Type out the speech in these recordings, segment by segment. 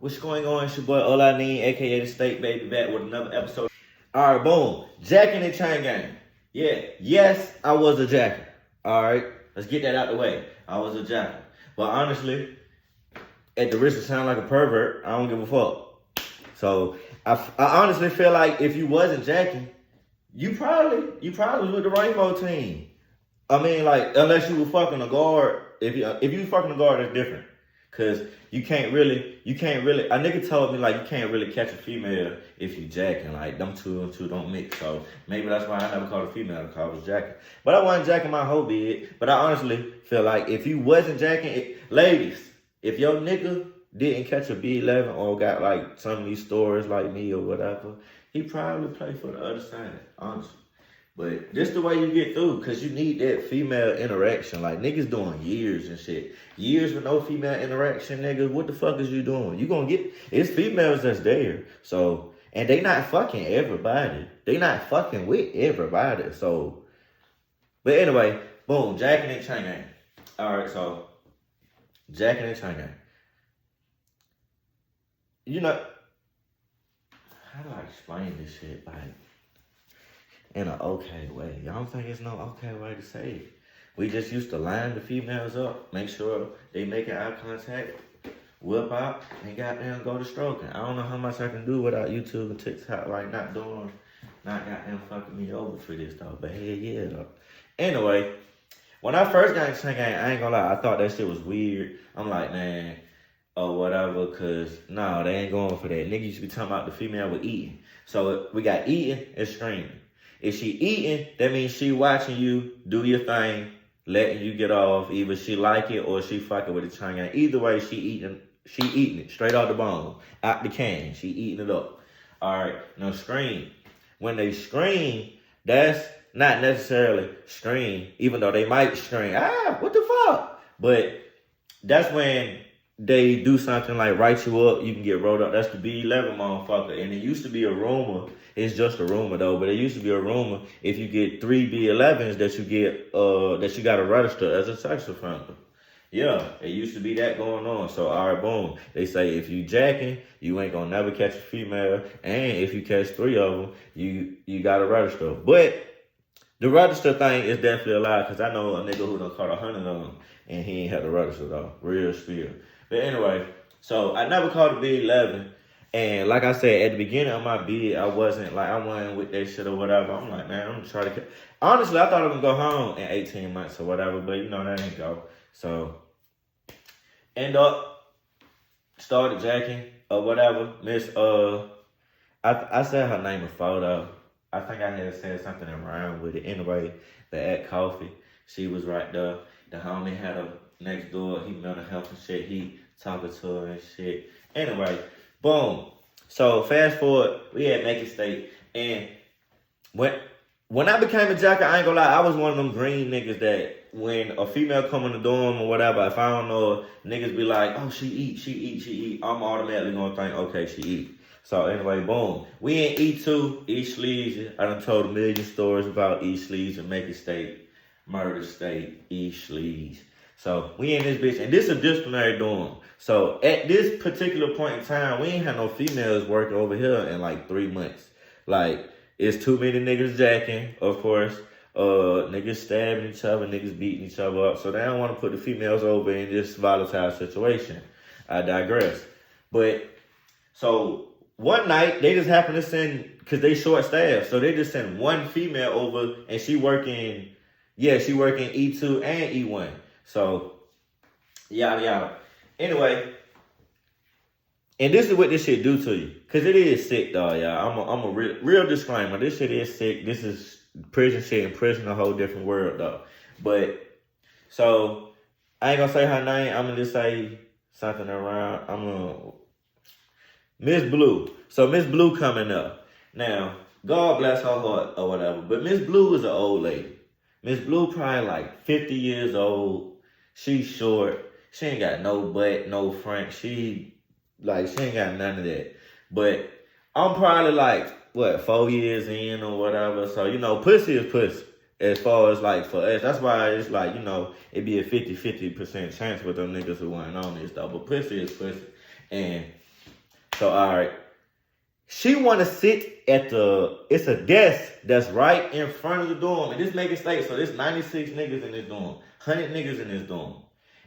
What's going on? It's your boy Ola Neen, aka the State Baby, back with another episode. Alright, boom. Jacking the chain gang. Yeah, yes, I was a jacker. Alright, let's get that out the way. I was a jacker. But honestly, at the risk of sounding like a pervert, I don't give a fuck. So I honestly feel like if you wasn't jacking, you probably was with the rainbow team. I mean, like, unless you were fucking a guard. If you was fucking a guard, that's different. Cause you can't really, a nigga told me like you can't really catch a female if you jacking, like them two and two don't mix. So maybe that's why I never called a female, because I was jacking. But I wasn't jacking my whole bid. But I honestly feel like if you wasn't jacking, ladies, if your nigga didn't catch a B11 or got like some of these stories like me or whatever, he probably played for the other side, honestly. But this the way you get through, because you need that female interaction. Like, niggas doing years and shit. Years with no female interaction, nigga. What the fuck is you doing? You gonna get... It's females that's there. So... And they not fucking everybody. They not fucking with everybody. So... But anyway, boom. Jacking and chain gang. Alright, so... Jacking and chain gang. You know... How do I explain this shit? Like... in an okay way. Y'all don't think it's no okay way to say it. We just used to line the females up, make sure they making eye contact, whip out, and goddamn go to stroking. I don't know how much I can do without YouTube and TikTok, like not goddamn fucking me over for this though. But hell yeah though. Anyway, when I first got into singing, I ain't gonna lie, I thought that shit was weird. I'm like, man, or whatever, cause no, they ain't going for that. Niggas used to be talking about the female with eating. So we got eating and streaming. If she eating, that means she watching you do your thing, letting you get off. Either she like it or she fucking with the chain gang. Either way, she eating it straight out the bone, out the can. She eating it up. All right, now scream. When they scream, that's not necessarily scream, even though they might scream, what the fuck? But that's when they do something like write you up, you can get rolled up. That's the B11 motherfucker. And it used to be a rumor. It's just a rumor though, but it used to be a rumor if you get 3 B11s that you get that you gotta register as a sex offender. Yeah, it used to be that going on. So alright, boom. They say if you jacking, you ain't gonna never catch a female, and if you catch 3 of them, you gotta register. But the register thing is definitely a lie, because I know a nigga who done caught 100 of them and he ain't had to register though. Real spiel. But anyway, so I never caught a B11. And like I said, at the beginning of my bid, I wasn't with that shit or whatever. I'm like, man, I'm trying to... Honestly, I thought I was going to go home in 18 months or whatever, but you know, that ain't go. So, end up, started jacking or whatever. Miss, I said her name before though. I think I had said something around with it. Anyway, the at coffee, she was right there. The homie had her next door. He mental health and shit. He talking to her and shit. Anyway, boom. So fast forward, we had Naked State. And when I became a jacker, I ain't gonna lie, I was one of them green niggas that when a female come in the dorm or whatever, if I don't know her, niggas be like, oh, she eat. I'm automatically gonna think, okay, she eat. So anyway, boom. We in E2, East Sleaze. I done told a million stories about East Sleaze and Naked State, Murder State, East Sleaze. So we in this bitch, and this is a disciplinary dorm. So at this particular point in time, we ain't had no females working over here in like 3 months. Like, it's too many niggas jacking, of course. Niggas stabbing each other, niggas beating each other up. So they don't want to put the females over in this volatile situation. I digress. But, so one night, they just happened to send, because they short staffed, so they just sent one female over, and she working E2 and E1. So, yada, yada. Anyway, and this is what this shit do to you. Because it is sick, dog, y'all. I'm a real disclaimer. This shit is sick. This is prison shit. In prison, a whole different world, though. But, so, I ain't going to say her name. I'm going to just say something around. Miss Blue. So, Miss Blue coming up. Now, God bless her heart or whatever. But Miss Blue is an old lady. Miss Blue probably like 50 years old. She's short. She ain't got no butt, no front. She ain't got none of that. But I'm probably like, 4 years in or whatever. So, you know, pussy is pussy. As far as like for us. That's why it's like, you know, it'd be a 50% chance with them niggas who ain't on this though. But pussy is pussy. And So, all right. She want to sit at it's a desk that's right in front of the dorm. And this making state, so there's 96 niggas in this dorm. 100 niggas in this dorm.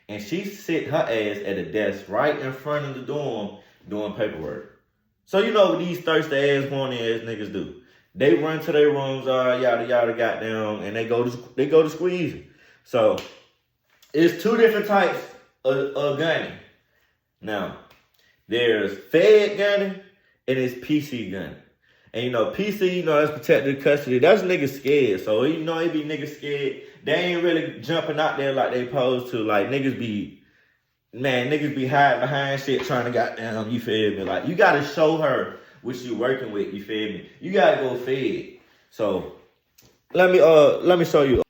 And she sit her ass at a desk right in front of the dorm doing paperwork. So you know what these thirsty ass, horny ass niggas do. They run to their rooms, yada yada, goddamn, and they go to squeezing. So it's two different types of gunning. Now, there's Fed gunning and it's PC gunning. And you know, PC, you know, that's protected custody. That's niggas scared. So you know, they be niggas scared. They ain't really jumping out there like they supposed to. Like niggas be hiding behind shit trying to goddamn, you feel me? Like you gotta show her what you working with, you feel me? You gotta go Fed. So let me show you.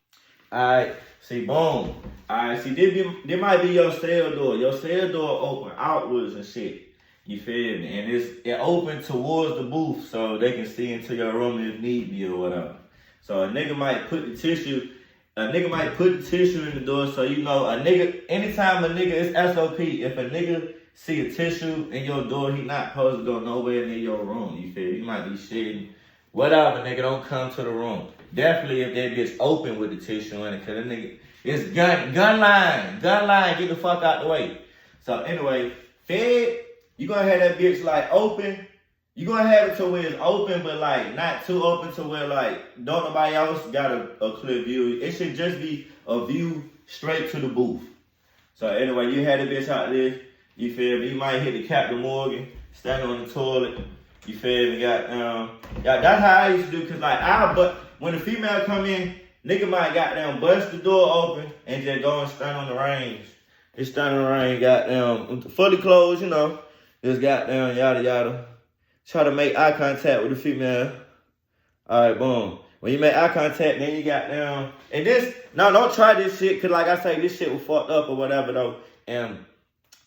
Alright, see, boom. Alright, see, this might be your cell door. Your cell door open outwards and shit. You feel me? And it open towards the booth so they can see into your room if need be or whatever. So a nigga might put the tissue in the door so you know anytime a nigga is SOP, if a nigga see a tissue in your door, he not supposed to go nowhere near your room. You feel me? You might be shitting. Whatever, nigga, don't come to the room. Definitely if that bitch open with the tissue in it, cause the nigga, it's gun line, get the fuck out the way. So anyway, Fed, you gonna have that bitch like open. You gonna have it to where it's open, but like not too open to where like don't nobody else got a clear view. It should just be a view straight to the booth. So anyway, you had that bitch out there. You feel me? You might hit the Captain Morgan, stand on the toilet. You feel me? Yeah, that's how I used to do. Cause like but when the female come in, nigga might goddamn bust the door open and just go and stand on the range. Just stand on the range, goddamn fully closed, you know. Just goddamn yada yada. Try to make eye contact with the female. Alright, boom. When you make eye contact, then you goddamn. And this, no, don't try this shit, cause like I say, this shit was fucked up or whatever though.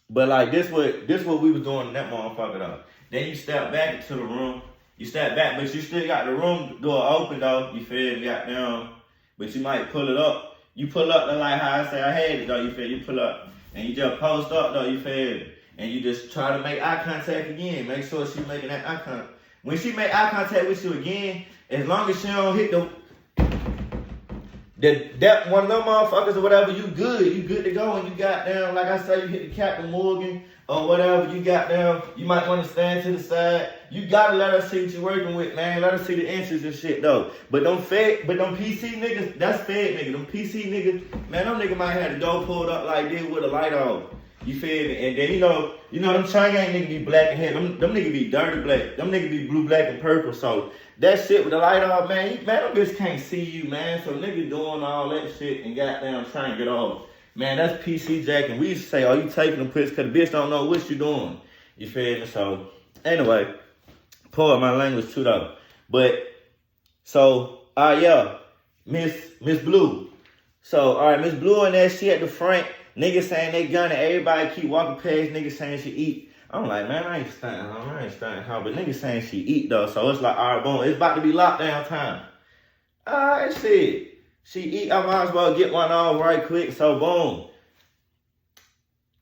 But like this what we was doing in that motherfucker though. Then you step back into the room. You step back, but you still got the room door open though. You feel me? Goddamn. But you might pull it up. You pull up the like how I say I had it though. You feel? You pull up and you just post up though. You feel me? And you just try to make eye contact again. Make sure she's making that eye contact. When she make eye contact with you again, as long as she don't hit that one of them motherfuckers or whatever, you good. You good to go. And you got down, like I say, you hit the Captain Morgan or whatever. You got down. You might want to stand to the side. You gotta let her see what you're working with, man. Let her see the inches and shit though. But them PC niggas, that's Fed niggas. Them PC niggas, man, them niggas might have the door pulled up like this with a light on. You feel me? And then you know them Cheyenne niggas be black and hair. Them niggas be dirty black. Them niggas be blue, black, and purple. So that shit with the light off, man, them bitches can't see you, man. So niggas doing all that shit and goddamn trying to get off. Man, that's PC jacking. We used to say, oh, you taking them pics because the bitch don't know what you doing. You feel me? So anyway, pour my language too though. But so yeah, Miss Blue. So all right, Miss Blue and that shit at the front. Niggas saying they gunning, everybody keep walking past, niggas saying she eat. I'm like, man, I ain't stunting her, but niggas saying she eat though, so it's like, all right, boom, it's about to be lockdown time. All right, shit, she eat, I might as well get one off right quick, so boom.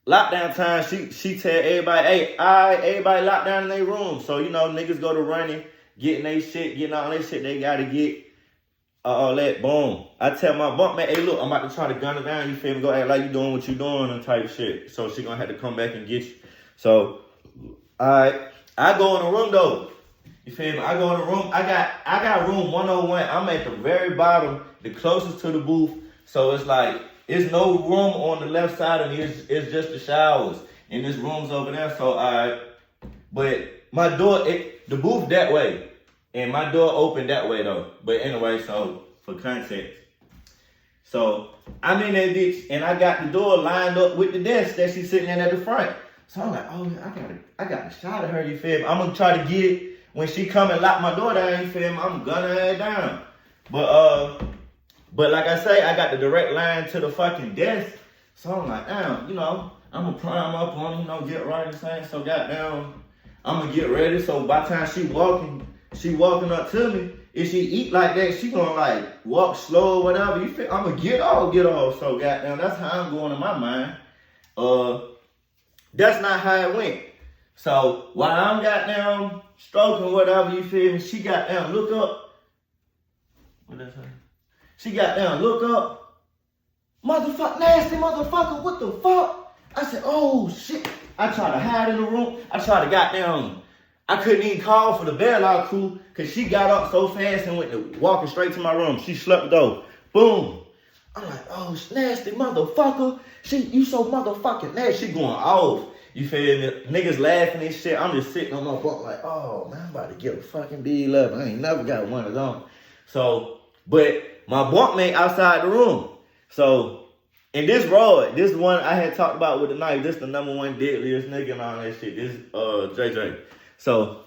Lockdown time, she tell everybody, hey, all right, everybody lock down in their room. So, you know, niggas go to running, getting their shit, getting all that shit they gotta get. All that, boom. I tell my bunk man, hey, look, I'm about to try to gun her down. You feel me? Go act like you doing what you doing and type shit. So she gonna have to come back and get you. So, I go in the room though. You feel me? I go in the room. I got room 101. I'm at the very bottom, the closest to the booth. So it's like it's no room on the left side of me. It's just the showers, and this room's over there. So but my door, the booth that way. And my door opened that way though. But anyway, so for context. So I'm in that bitch and I got the door lined up with the desk that she's sitting in at the front. So I'm like, oh, I got a shot of her, you feel me? I'm gonna try to get it when she come and lock my door down, you feel me? I'm gunning her down. But like I say, I got the direct line to the fucking desk. So I'm like, damn, you know, I'm gonna prime up on, you know, get right and saying, so goddamn, I'm gonna get ready. So by the time she walking up to me. If she eat like that, she gonna like walk slow or whatever. You feel? I'm gonna get off. So goddamn, that's how I'm going in my mind. That's not how it went. So while I'm goddamn stroking whatever, you feel me, she goddamn look up. What is that? She goddamn look up. Motherfucker, nasty motherfucker, what the fuck? I said, oh shit. I tried to hide in the room. I tried to goddamn, I couldn't even call for the bailout crew because she got up so fast and went to walking straight to my room. She slept the door. Boom. I'm like, oh, nasty motherfucker. You so motherfucking nasty. She going off. You feel me? Niggas laughing and shit. I'm just sitting on my bunk like, oh, man, I'm about to get a fucking B11. I ain't never got one of them. So, but my bunkmate outside the room. So, and this Rod, this one I had talked about with the knife. This the number one deadliest nigga and all that shit. This JJ. So,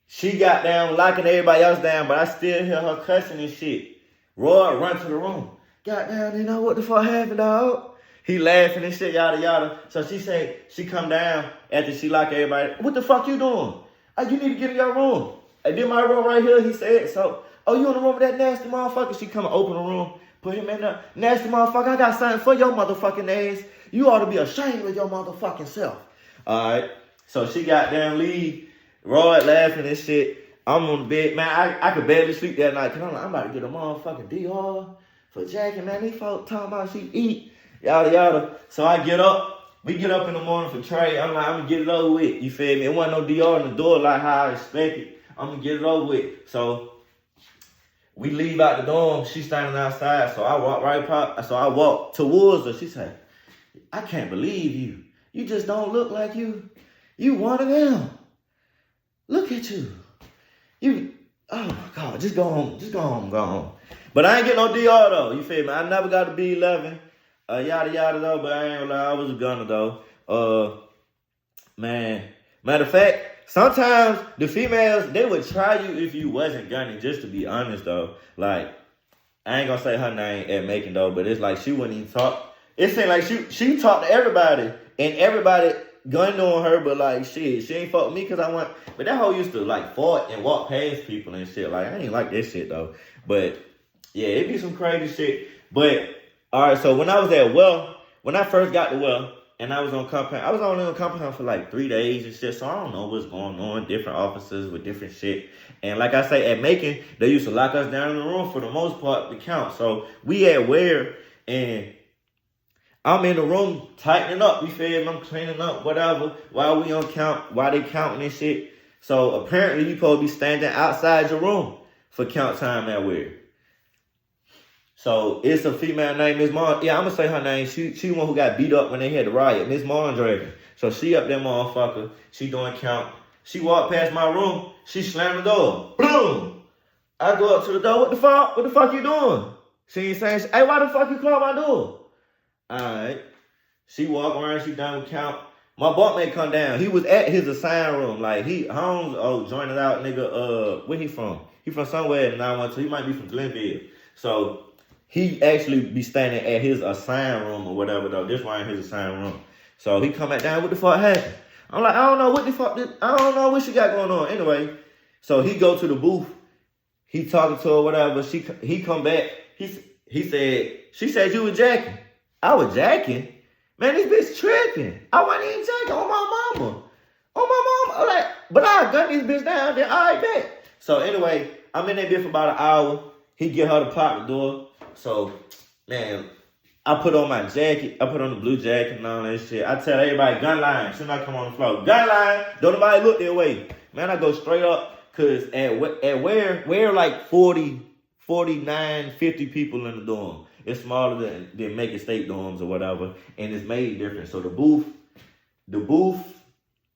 she got down locking everybody else down, but I still hear her cussing and shit. Rod run to the room. Goddamn, you know what the fuck happened, dog? He laughing and shit, yada, yada. So she say, she come down after she lock everybody. What the fuck you doing? You need to get in your room. I did my room right here, he said. So, you in the room with that nasty motherfucker? She come and open the room, put him in there. Nasty motherfucker, I got something for your motherfucking ass. You ought to be ashamed of your motherfucking self. All right. So she got down, leave. Rod laughing and shit. I'm on the bed. Man, I could barely sleep that night. Cause I'm like, I'm about to get a motherfucking DR for Jackie, man. These folks talking about she eat. Yada, yada. So I get up. We get up in the morning for Trey. I'm like, I'm going to get it over with. You feel me? It wasn't no DR in the door like how I expected. I'm going to get it over with. So we leave out the dorm. She's standing outside. So I walk towards her. She said, I can't believe you. You just don't look like you. You one of them. Look at you. Oh my God. Just go home. Just go home. Go home. But I ain't get no DR though. You feel me? I never got a B11. Yada yada though, but I ain't gonna lie, I was a gunner though. Man, matter of fact, sometimes the females, they would try you if you wasn't gunning, just to be honest though. Like, I ain't gonna say her name at Macon though, but it's like she wouldn't even talk. It seemed like she talked to everybody, and everybody gunned on her, but like shit, she ain't fuck with me because I went. But that hoe used to like fight and walk past people and shit. Like, I ain't like that shit though. But yeah, it be some crazy shit. But all right, so when I was at when I first got to and I was on compound, I was only on compound for like 3 days and shit, so I don't know what's going on, different officers with different shit. And like I say, at Macon, they used to lock us down in the room for the most part to count. So we at and I'm in the room tightening up, you feel me? I'm cleaning up, whatever, while we on count, while they counting and shit. So apparently you supposed to be standing outside your room for count time at where. So it's a female named Miss Mon. Yeah, I'm gonna say her name. She one who got beat up when they had the riot, Miss Mondragon. So she up there, motherfucker. She doing count. She walked past my room. She slammed the door. Boom. I go up to the door. What the fuck? What the fuck you doing? She ain't saying. Hey, why the fuck you close my door? All right. She walk around. She done with count. My bunkmate come down. He was at his assigned room. Like Holmes. Joining out, nigga. Where he from? He from somewhere in 912. He might be from Glenville. So he actually be standing at his assigned room or whatever, though. This one ain't his assigned room. So he come back down, what the fuck happened? I'm like, I don't know what the fuck, I don't know what she got going on. Anyway, so he go to the booth. He talking to her, whatever. He come back. She said you was jacking. I was jacking? Man, this bitch tripping. I wasn't even jacking on my mama. On my mama. I'm like, but I gun this bitch down there. All right, bet. So anyway, I'm in that bitch for about an hour. He get her to pop the door. So, man, I put on my jacket. I put on the blue jacket and all that shit. I tell everybody, gun line. Soon I come on the floor. Gun line. Don't nobody look their way. Man, I go straight up. Because at where like 40, 49, 50 people in the dorm. It's smaller than Macon State dorms or whatever. And it's made different. So the booth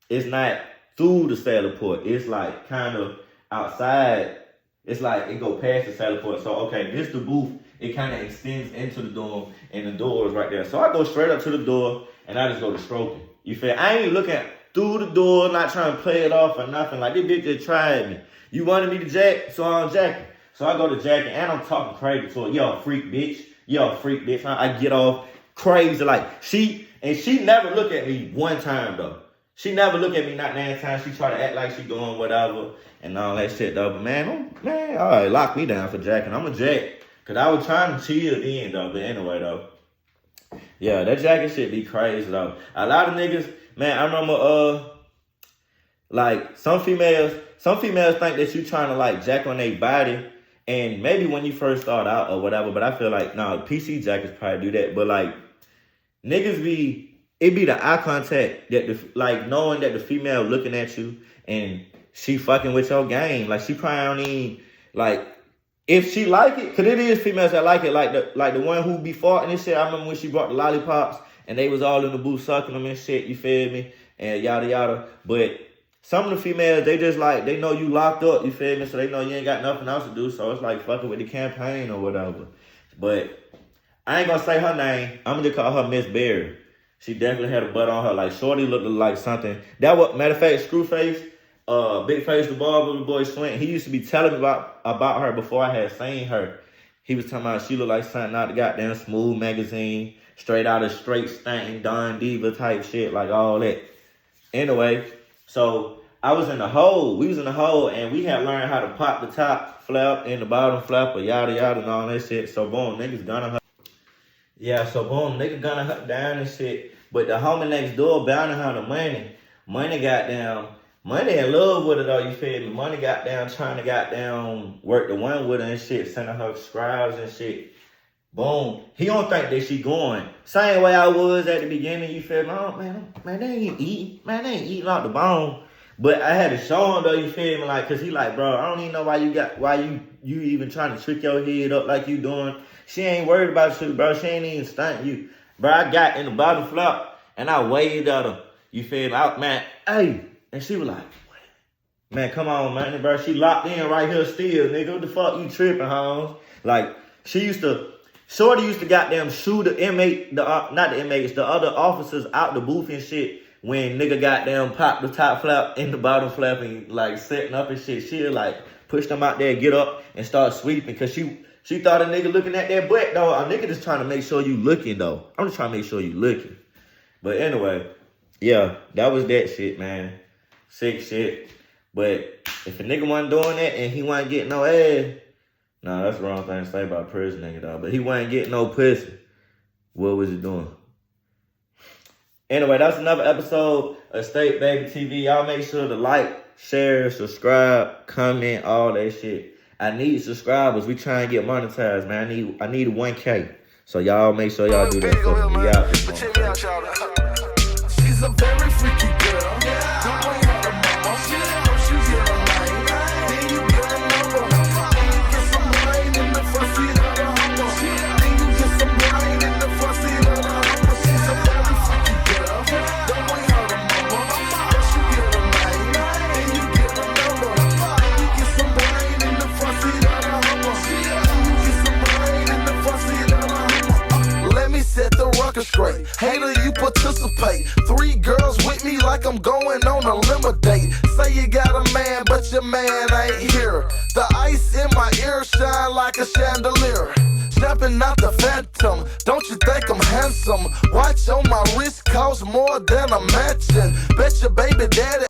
is not through the saddle port. It's like kind of outside. It's like it go past the saddle port. So, okay, this the booth. It kind of extends into the dorm, and the door is right there. So I go straight up to the door, and I just go to stroking. You feel? I ain't looking through the door, not trying to play it off or nothing. Like, this bitch just tried me. You wanted me to jack, so I'm jacking. So I go to jacking, and I'm talking crazy to her. Yo, freak bitch. Yo, freak bitch. I get off crazy. Like, she never look at me one time, though. She never look at me not 9 times. She try to act like she doing whatever and all that shit, though. But, man, all right, lock me down for jacking. I'm a jack. Because I was trying to chill then, though. But anyway, though. Yeah, that jacket shit be crazy, though. A lot of niggas, man, I remember Like some females think that you trying to like jack on their body, and maybe when you first start out or whatever. But I feel like PC jackers probably do that. But like niggas it be the eye contact that like knowing that the female looking at you and she fucking with your game. Like she probably don't even like if she like it, cause it is females that like it. Like the one who be farting and shit. I remember when she brought the lollipops and they was all in the booth sucking them and shit. You feel me? And yada yada. But some of the females, they just like, they know you locked up, you feel me? So they know you ain't got nothing else to do. So it's like fucking with the campaign or whatever. But I ain't gonna say her name. I'm gonna just call her Miss Berry. She definitely had a butt on her. Like Shorty looked like something. That what, matter of fact, Screwface, Big Face the barber, the boy Swint, he used to be telling me about her before I had seen her. He was talking about she looked like something out of the goddamn Smooth magazine, straight out of Straight Stanton, Don Diva type shit, like all that. Anyway, so I was in the hole. We was in the hole, and we had learned how to pop the top flap and the bottom flap, or yada yada and all that shit. So boom, niggas gunning her. Yeah, so boom, niggas gunning her down and shit. But the homie next door bounding her the money. Money in love with her though, you feel me? Money got down trying to work the one with her and shit, sending her scribes and shit. Boom. He don't think that she going. Same way I was at the beginning, you feel me? Oh, man, they ain't eating. Man, they ain't eating out the bone. But I had to show him though, you feel me? Like, cause he like, bro, I don't even know why you even trying to trick your head up like you doing. She ain't worried about you, bro. She ain't even stunting you. Bro, I got in the bottom flap and I waved at her. You feel me? Out, man, hey. And she was like, what? Man, come on, man, bro. She locked in right here still, nigga. What the fuck you tripping, Holmes? Like, Shorty used to goddamn shoot the inmate, not the inmates, the other officers out the booth and shit when nigga goddamn popped the top flap and the bottom flap and like setting up and shit. She'll like push them out there, get up and start sweeping because she thought a nigga looking at that butt though. A nigga just trying to make sure you looking though. I'm just trying to make sure you looking. But anyway, yeah, that was that shit, man. Sick shit. But if a nigga wasn't doing that and he wasn't getting no ass, nah, that's the wrong thing to say about prison nigga, dog. But he wasn't getting no pussy. What was he doing? Anyway, that's another episode of State Baby TV. Y'all make sure to like, share, subscribe, comment, all that shit. I need subscribers. We trying to get monetized, man. I need 1K. So y'all make sure y'all do that for me. We out this morning. She's a very freaky girl. Don't wait on the mama. She knows she's in a lane. Then you get a number. Get some rain in the front seat of the Hummer. Then you get some rain in the front seat of the Hummer. She's a very freaky girl. Don't wait on the mama. First you get a lane. Then you get a number. Then you get some rain in the front seat of the Hummer. Then you get some rain in the front seat of the Hummer. Let me set the record straight. Hater, you participate. 3 girls with me like I'm going on a limo date. Say you got a man, but your man ain't here. The ice in my ear shine like a chandelier. Snapping out the phantom, don't you think I'm handsome? Watch on my wrist cost more than a mansion. Bet your baby daddy